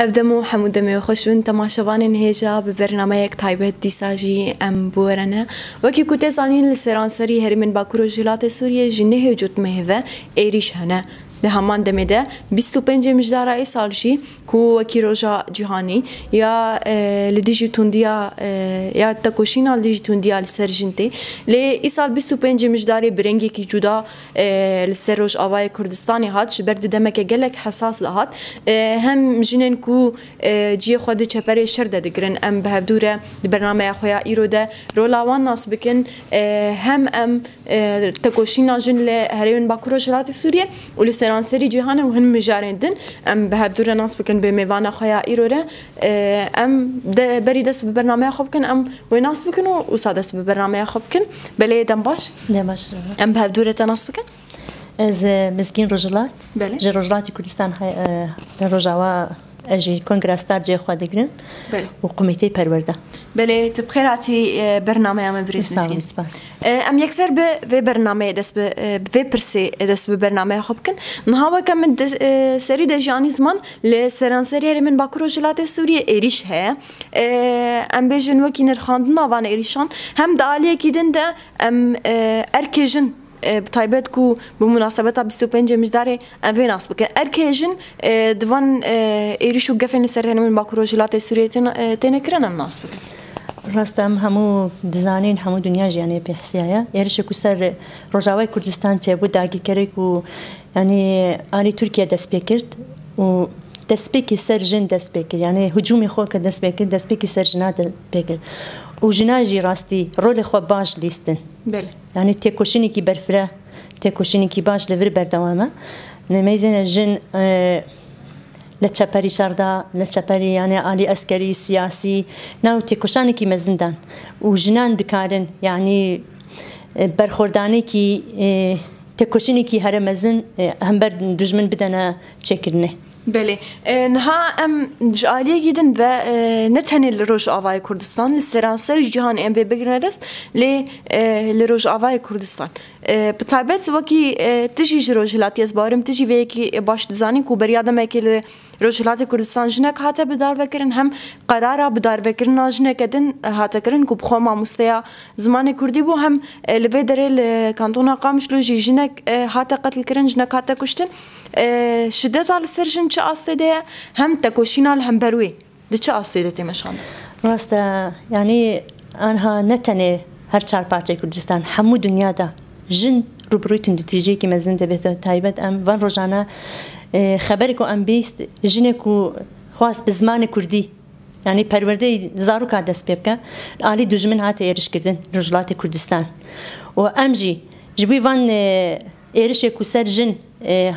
أبدمو حمود دمي وخشون تماشاوان هيجا ببرنامج تايبت ديساجي أم بورنا وكي كنت زانين لسرانسري هري من باكورو جلات سوريا جنه وجود مهوة إيريش هنا لهمان دمده 25 مجدار سالشي كو وكي روجا جهاني يا لديجي تونديا يا تاكوشينا لديجي تونديا لسرجنتي لي إسال 25 مجدار برنجي كي جودا لسروج آوای کردستانی هات شبرد دمک گلک حساس لهات هم جنن کو جی خود چپری شرده دگرن ام به دوره برنامه خویا ایروده رولاوان ناس بکن هم تاکوشینا جن ل هرین باکورو جلات سوریه ولسرانسری جهان و هم مجارندن ام به دوره ناس بکن به میوان خویا ایروده ام بری دست به برنامه خوب کن ام و ناس بکن و سادس به برنامه خوب کن بله دم باش ام به دوره تناس بکن از مسکین رجلات بله جه رجلاتی کردستان رجاوا اجی کنگرستار جه خود دگرن بله و کمیته پرورده بله تبخیراتی برنامه ام بریز مسکین سپاس ام یکسر به برنامه دست به پرسی دست به برنامه خوب کن نهاوا کم سری دجانی زمان لسرانسری من باکورو جلات سوریه ایریش ه ام بجن وکی نرخاندن آوان ایریشان هم دالیه کیدن ده ام ارکیجن بتایبت کو بمناسبت 25 مجدار اوین ناس بکن ارکیجن دوان ایریشو گفن سرهن من باکورو جلات سوریه تنکرن ناس بکن راستم همو دزانین همو دنیا جیانی بحثیه ایرش کو سر رجاوای کردستان ته بود داگی کری کو یعنی آنی ترکیه دست بکرد و دست بکی سر جن دست بکرد یعنی هجومی خو که دست بکرد دست بکی سر جنا دست بکرد و جناجی راستی رول خو باش لیستن بله يعني تكوشيني كي برفرة تكوشيني كي باش لفر بردوامة نميزين الجن لتشابري شردا لتشابري يعني عالي عسكري سياسي ناو تكوشاني كي مزندان وجنان دكارن يعني برخورداني كي تكوشيني كي هرمزن هم بر دجمن بدنا تشكرنه بله نها ام جالیه گیدن و نتنی لروج آوای کردستان لسرانسر جهان ام بگیرنست لروج آوای کردستان بطبیعت وکی تجی روجلاتی از بارم تجی وکی باش دزانی کو بریاده مکل روجلات کردستان جنک هاته بدار وکرن هم قراره بدار وکرن جنک کدن هاته کرن کو بخوام مستیا زمان کردی بو هم لبی دره کانتونا قامش لوجی جنک هاته قتل کرن جنک هاته کشتن شدت على سرجن چه آسیده هم تکوشینال هم بروی ده چه آسیده تیمشان راسته یعنی آنها نتنه هر چهار پارچه کردستان همو دنیا دا جن روبروی نتیجه که مزن دبیت تایبت ام وان روزانه خبری کو ام بیست جنه کو خواست به زمان کردی یعنی پرورده زارو که دست بیبکه عالی دجمن هات ایرش کردن رجلات کردستان و امجی جبی وان ایرش کو سر جن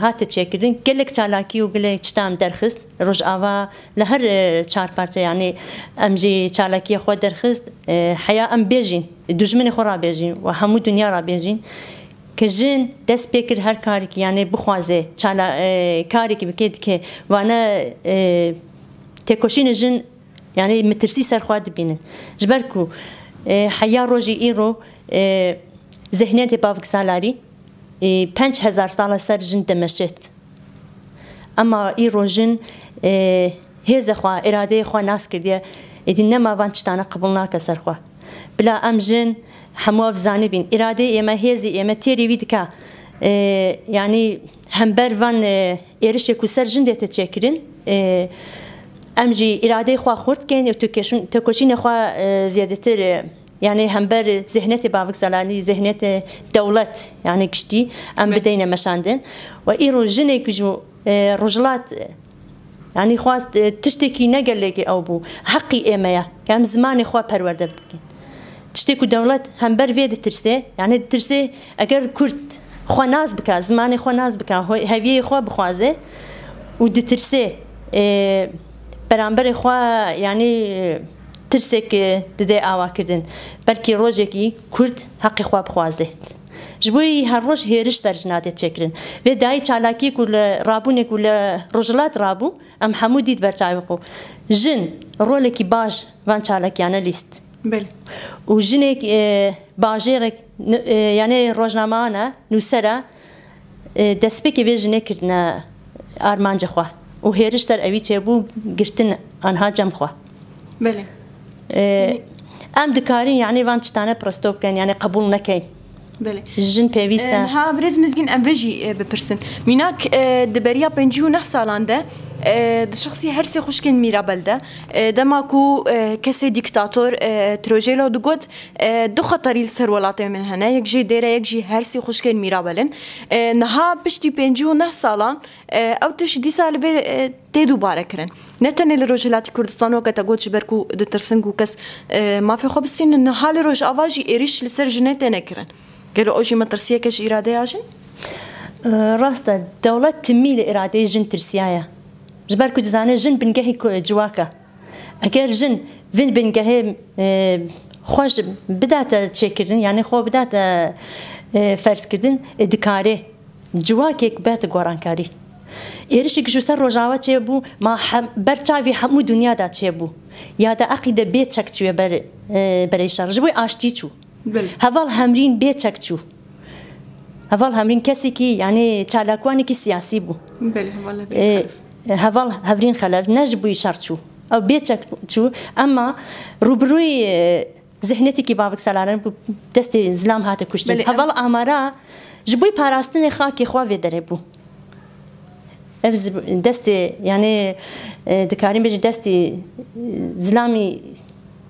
هات تشکردن گلک چالاکی و گلک چتام درخست روز آوا لهر چهار پارچه یعنی امجی چالاکی خود درخست حیا ام بیجین دجمن خورا بیجین و همو دنیا را بیجین که جن دست بکر هر کاری که یعنی بخوازه چالا کاری که بکید که وانا تکوشین جن یعنی مترسی سر خواد بینن جبرکو حیا روزی ایرو ذهنیت باوک سالاری 5000 سال سر جن دمشت اما ایرو جن هیز خوا اراده خوا ناس کردیه ایدین نما وان چتانه قبول ناکه سر خوا بلا ام جن همو افزانه بین اراده ایمه هیزی ایمه تیری ویدکا یعنی هم بر وان ایرشه کو سر جن دیت چکرین ام جی اراده خوا خورد کن تکوشین خوا زیاده تر يعني هم بر ذهنية باوك زلاني ذهنية دولة يعني كشتي أم بدينا مشاندن وإيرو جنك جو رجلات يعني خواص تشتكي نقل لك أو بو حقي إيمايا كم زمان خوا برورده بكي تشتكي دولة هم بر فيد ترسي يعني ترسي أجر كرد خوا ناس بكا زمان خوا ناس بكا هوية خوا بخوازه ود ترسي برانبر خوا يعني ترسك ددي آوا كردن بلكي روجكي كرد حقي خواب خوازه جبوي هالروج هيرش درجنات تشكرن في داي چالاكي كل رابوني كل رجلات رابو ام حموديت برچايقو جن رولكي باش وان چالاكي انا ليست بل وجنك باجيرك يعني روجنامانا نوسرا دسبكي بيجنك كرنا ارمانجه خو و هێرش سەر ئەوی چێبوو گرتن ئەنها جەمخوا بله ئەم دکارین یعنی وان تشتانە پرۆستۆ بکەن یعنی قبول نەکەین بله ژن پێویستە ها برز مزگین ام وجی بپرسن میناک دبریا 59 سالانده شخصی هر سی خوشکن میرا بلده دماکو کسی دیکتاتور تروجیلو دگود دو خطری سر ولات من هنه یک جی دیره یک جی هر سی خوشکن میرا بلن نها پشتی 59 سالان او تش دی سال بر تی دوباره کرن نتنه لروجلاتی کردستان وقت گوت شبرکو دترسنگو کس ما في خبستين ان حال روج اواجي ايريش لسر جنته نكرن قالوا اوجي مترسيه كش اراده اجن راستا دولة تميل إرادة جن ترسيايا جبار كنت زاني جن بنجهي جواكا أكير جن فين بنجهي خوش بدأت تشكرن يعني خو بدأت فرس كردن دكاري جواكيك بات قرانكاري إيرشك جو سر رجاوة تيبو ما برتعفي حمو دنيا دا تيبو يا دا عقيدة بيتك تيو بريشار جبوي آشتيتو هفال همرين بيتك تيو هفال همرين كسي كي يعني تالاكواني كي سياسي بو هفال هفرين خلف نجبوي شرطو أو بيتك تيو أما روبروي ذهنتي كي بافك سالارن دستي زلام هاتا كشتن هفال آمارا جبوي باراستن خاكي خوافي دربو دستي يعني دكارين بيجي دستي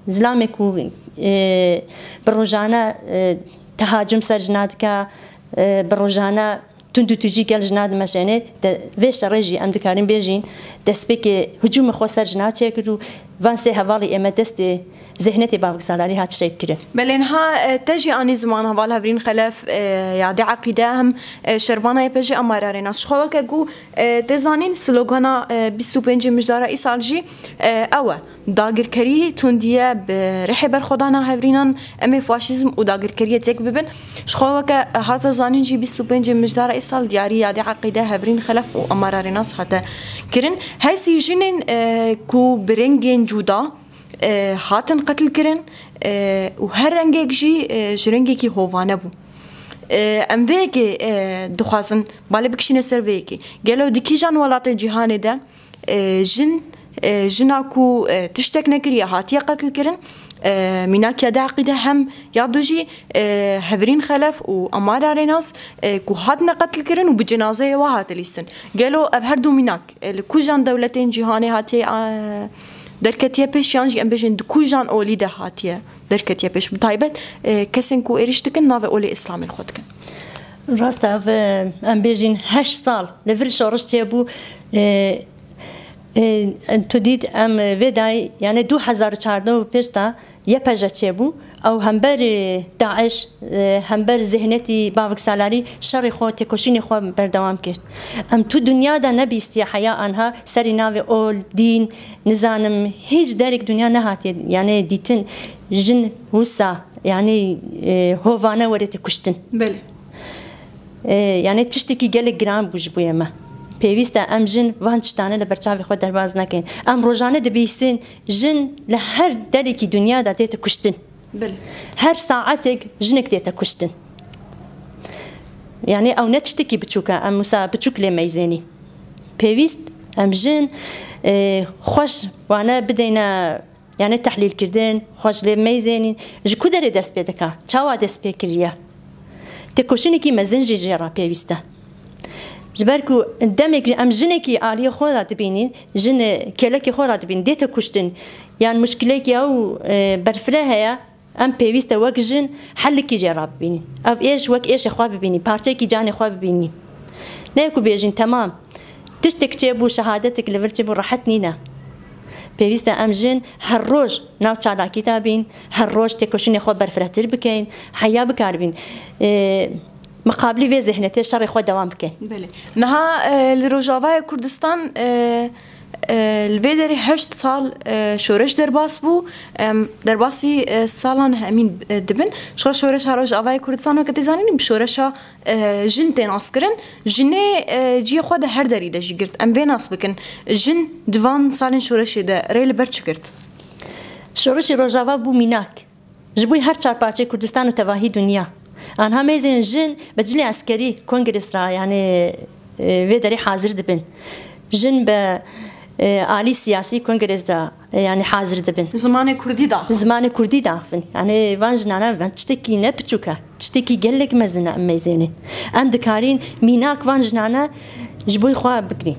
زلامي كو بروجانا تهاجم سر جنادك بروجانا تندو تجي قال جناد مشانه فيش رجي ام دكارين بيجين دسبك هجوم خو سر جناد يكدو فانسي هوالي اما دستي ذهنتي بافك سالاري هات شيء كده بلينها تجي اني زمان هوال هفرين خلاف يعدي عقيدهم شروانا يبجي اماراري ناس خو كغو دزانين سلوغانا 25 مجدار ايسالجي او داگرکری تندیه به رحبر خدانا هفرینان امی فاشیزم و داگرکری تک ببن شخوا که هات زانین جی 25 مجدار ایسال دیاری یاد عقیده هفرین خلاف و امارار ناس هات کرن هر سی جنین کو برنگین جودا هاتن قتل کرن و هر رنگی جی جرنگی کی هوانه بو ام ویکی دخوازن بالا بکشین سر ویکی گلو دکی جان ولات جهان ده جن جناكو تشتك نكريا هاتيا قتل كرن ميناك يا عقيدة هم يادوجي هبرين خلف وأمارة ريناس كو هاتنا قتل كرن وبجنازة وهات ليستن قالوا أبهردو ميناك لكو جان دولتين جهاني هاتيا دركتيا بيش يانجي أم بيجن دكو جان أولي ده هاتيا دركتيا بيش بطايبت كسن كو إريشتكن ناوي أولي إسلامي خودكن راستا أم بيجن 8 سال لفر شورش تيبو تدید ام ودای یعنی 2014 پیشتا یه پژچه بو او همبر داعش همبر ذهنیتی باوک سالاری شر خو تکوشین خو بردوام کرد ام تو دنیا دا نبیستی حیا آنها سری ناو اول دین نظام هیچ درک دنیا نهاتی یعنی دیتن جن وسا یعنی هوانه ورت کشتن بله یعنی تشتکی گل گرام بوج بویما پیوسته ام جن وان تشتانه لبرچاوی خود درواز نکن ام روزانه دبیستین جن لهر درکی دنیا دا تیت کشتن بله هر ساعتك جنك تیت کشتن يعني او نتشتكي بتشوكا ام مسا بتشوك لي ميزاني پیوست ام جن خوش وانا بدينا يعني تحليل كردن خوش لي ميزاني جكو دري دست بيدكا چاوا دست بيكريا تكوشني كي مزنجي جرا پیوسته جبركو دمك ام جنكي عاليه خورا تبينين جن كلكي خورا تبين ديتا كشتن يعني مشكلتي او برفلها هي ام بيويستا وك جن حلكي جراب بيني اف ايش وك ايش اخوا بيني بارتيكي جاني اخوا بيني نيكو بيجن تمام تشتك تيبو شهادتك لفرتبو راحتنينا بيويستا ام جن هالروج ناو تاع كتابين هالروج تكوشني اخوا برفلتر بكين حيا بكاربين مقابلی وی ذهنیت شر خود دوام بکن. بله. نها لروجاوای کردستان الویدری 8 سال شورش درباس بو درباسی سالان همین دبن شورش روجاوای کردستان و کتی زنی بشورش جن تناس کرن جنه جی خود هر دری داشی گرت ام بیناس بکن جن دوان سالن شورش ده ریل برچ کرد. شورش روجاوا بو میناک جبوی هر چهار پارچه کردستان و تواهی دنیا. آنها میزن جن بجلی عسکری کنگرس را یعنی وی داری حاضر دبن جن به عالی سیاسی کنگرز دا يعني حاضر دبن زمان كردي داخل زمان كردي داخل يعني وان جنانا وان تشتكي نبتشوكا تشتكي قالك مزنا ميزيني ام دكارين ميناك وان جنانا جبوي خوا بكري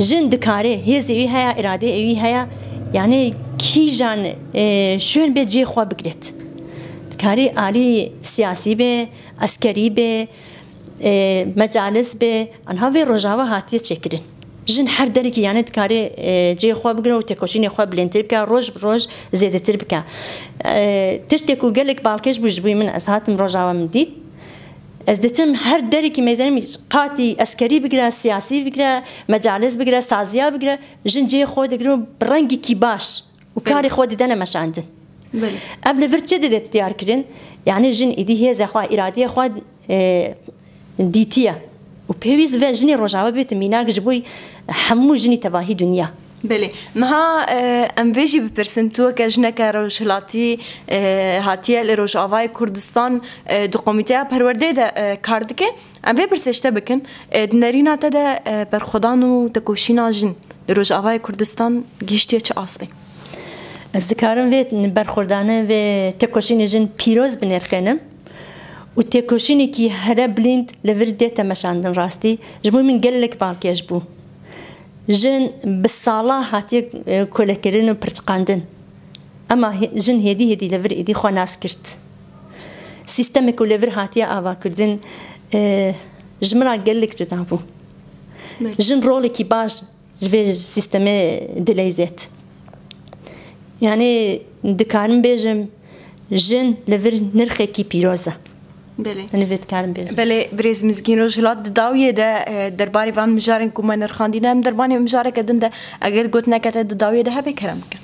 جن دكاري هي زي هيا إرادة اي هيا يعني كي جان شون بيجي خوا بكريت دكاري عالی سیاسی به عسکری به مجالس به آنها وی روزاوا هاتیه چکرین جن هر درکی یعنی دکاری جی خواب بگیره و تکوشین خواب بلندتر بکه روز بروز زیاده تر بکه تشتی کو گلک بالکش بجبوی من از هاتم روزاوا من دید از دتم هر درکی میزنم قاتی عسکری بگیره سیاسی بگیره مجالس بگیره سازیا بگیره جن جی خود بگیره برنگی کی باش و کاری خود دیدن مشاندن قبل فرد شدت اختيار كرين يعني جن إيدي هي زخوا إرادية خوا ديتيا وبيويز في جني رجعوا بيت ميناك جبوي حمو جني تباهي دنيا بله نها ام بيجي ببرسنتو كجنك روشلاتي هاتيه لروجاوای كردستان دو كوميتيه پرورده ده كاردكه ام بي برسشته بكن دنرينا تده برخدان و تكوشينا جن روجاوای كردستان گشتيه چه اصلي از دکارم وی برخوردانه و تکوشین جن پیروز بنرخنم و تکوشینی کی هر بلیند لورده تماشاندن راستی جموی من گلک بالکیش بو جن بالصالة هاتی کلکرین و پرتقاندن اما جن هدی لور ایدی خو ناس کرد سیستم کو لور هاتی آوا کردن جمرا گلک تتابو جن رول کی باش جوی سیستم دلیزت يعني دكارم بيجم جن لفر نرخي كي بيروزا بله أنا فيت كارم بيجم بله بريز مزگين روجلات داوية ده درباري وان مجارن كوما نرخاندينه هم درباني مجارة كدن ده اگر قلت نكته داوية ده هبه كرم كن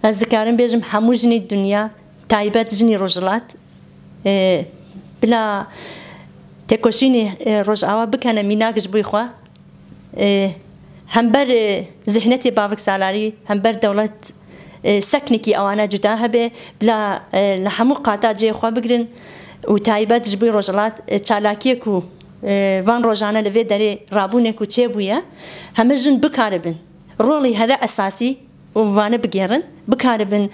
از دكارم بيجم حمو جني الدنيا تايبات جني روجلات بلا تكوشيني روجعوا بكنا ميناقش بوي خوا هم بر ذهنتي بافك سالاري هم بر دولة سكنكي أوانا جداها به بلا لحمو قاطع جي خوا بقرن وتايبات جبوي روجلات چالاكيكو وان روجانا لفي داري رابونيكو چيبويا همجن بكاربن رولي هذا أساسي ووانا بقيرن بكاربن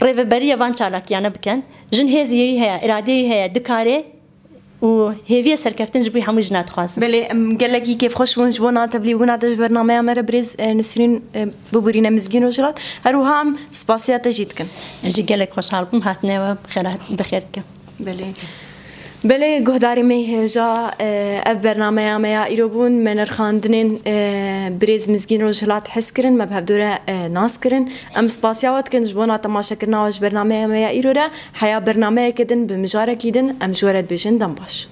ريفبريا وان چالاكيانا بكن جن هزي هيا إرادي هيا دكاري و هيفيا سركفتن جبوي همو جنات خاص بله قال لك كيف خوش ونجبونا تبلي ونادج برنامج مر بريز نسرين ببورينا مزگين وجرات هروها هم سپاسيات جيتكن اجي قال لك خوش حالكم هاتنا بخيرتكم بله گهداری می جا برنامه ما ایروبون من خواندنین بریز مزگین روزلات حس کردن مبهب دوره ناس کردن ام سپاسیات کن جبونا تماشا کردن برنامه ما ایروره حیا برنامه کردن بمجاره کردن ام جورد بجن دنباش